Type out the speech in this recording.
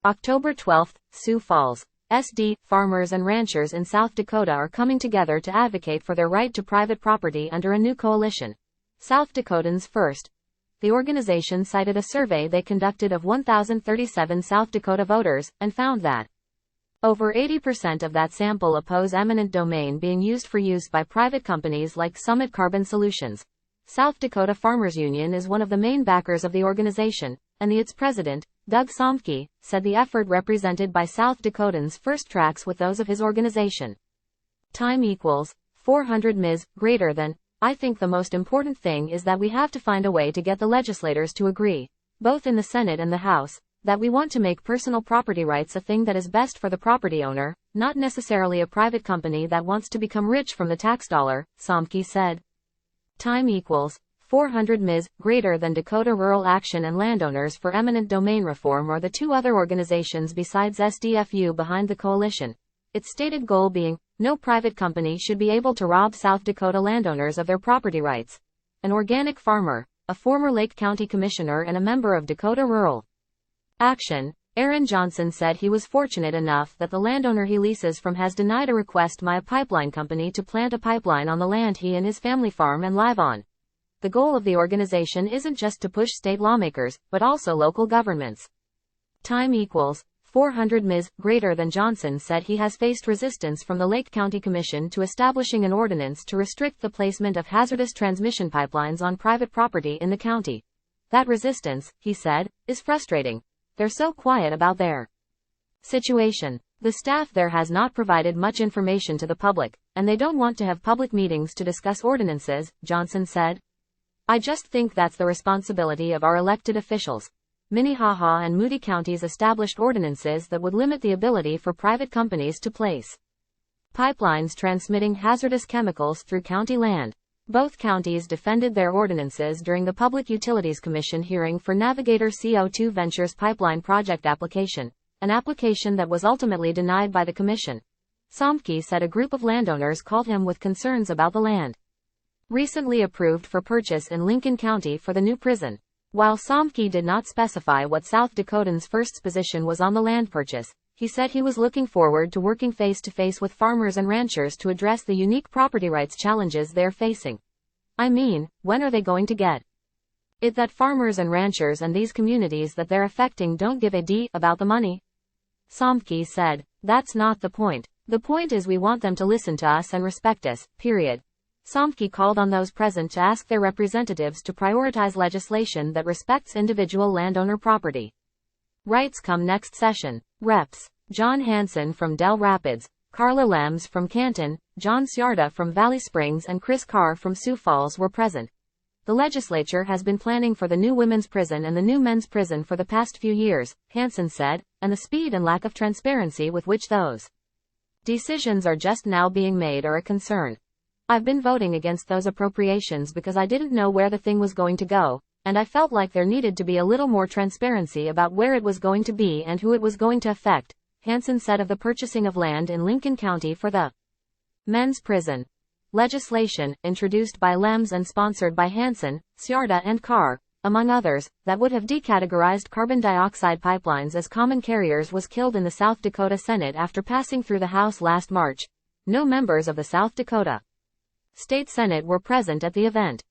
October 12, Sioux Falls. SD, farmers and ranchers in South Dakota are coming together to advocate for their right to private property under a new coalition, South Dakotans First. The organization cited a survey they conducted of 1,037 South Dakota voters, and found that over 80% of that sample oppose eminent domain being used for use by private companies like Summit Carbon Solutions. South Dakota Farmers Union is one of the main backers of the organization, and its president, Doug Sombke, said the effort represented by South Dakotans First tracks with those of his organization. Time equals 400 ms. greater than. I think the most important thing is that we have to find a way to get the legislators to agree, both in the Senate and the House, that we want to make personal property rights a thing that is best for the property owner, not necessarily a private company that wants to become rich from the tax dollar, Sombke said. Time equals 400 ms. greater than Dakota Rural Action and Landowners for Eminent Domain Reform are the two other organizations besides SDFU behind the coalition. Its stated goal being, no private company should be able to rob South Dakota landowners of their property rights. An organic farmer, a former Lake County commissioner and a member of Dakota Rural Action, Aaron Johnson said he was fortunate enough that the landowner he leases from has denied a request by a pipeline company to plant a pipeline on the land he and his family farm and live on. The goal of the organization isn't just to push state lawmakers, but also local governments. Time equals 400 ms. greater than. Johnson said he has faced resistance from the Lake County Commission to establishing an ordinance to restrict the placement of hazardous transmission pipelines on private property in the county. That resistance, he said, is frustrating. They're so quiet about their situation. The staff there has not provided much information to the public, and they don't want to have public meetings to discuss ordinances, Johnson said. I just think that's the responsibility of our elected officials. Minnehaha and Moody counties established ordinances that would limit the ability for private companies to place pipelines transmitting hazardous chemicals through county land. Both counties defended their ordinances during the Public Utilities Commission hearing for Navigator CO2 Ventures pipeline project application, an application that was ultimately denied by the commission. Sombke said a group of landowners called him with concerns about the land recently approved for purchase in Lincoln County for the new prison. While Sombke did not specify what South Dakotans First's position was on the land purchase, he said he was looking forward to working face-to-face with farmers and ranchers to address the unique property rights challenges they're facing. I mean, when are they going to get it that farmers and ranchers and these communities that they're affecting don't give a d about the money? Sombke said, that's not the point. The point is we want them to listen to us and respect us, period. Sombke called on those present to ask their representatives to prioritize legislation that respects individual landowner property rights come next session. Reps. John Hansen from Del Rapids, Carla Lems from Canton, John Ciarda from Valley Springs and Chris Carr from Sioux Falls were present. The legislature has been planning for the new women's prison and the new men's prison for the past few years, Hansen said, and the speed and lack of transparency with which those decisions are just now being made are a concern. I've been voting against those appropriations because I didn't know where the thing was going to go, and I felt like there needed to be a little more transparency about where it was going to be and who it was going to affect, Hansen said of the purchasing of land in Lincoln County for the men's prison. Legislation, introduced by Lems and sponsored by Hansen, Ciarda and Carr, among others, that would have decategorized carbon dioxide pipelines as common carriers was killed in the South Dakota Senate after passing through the House last March. No members of the South Dakota State Senate were present at the event.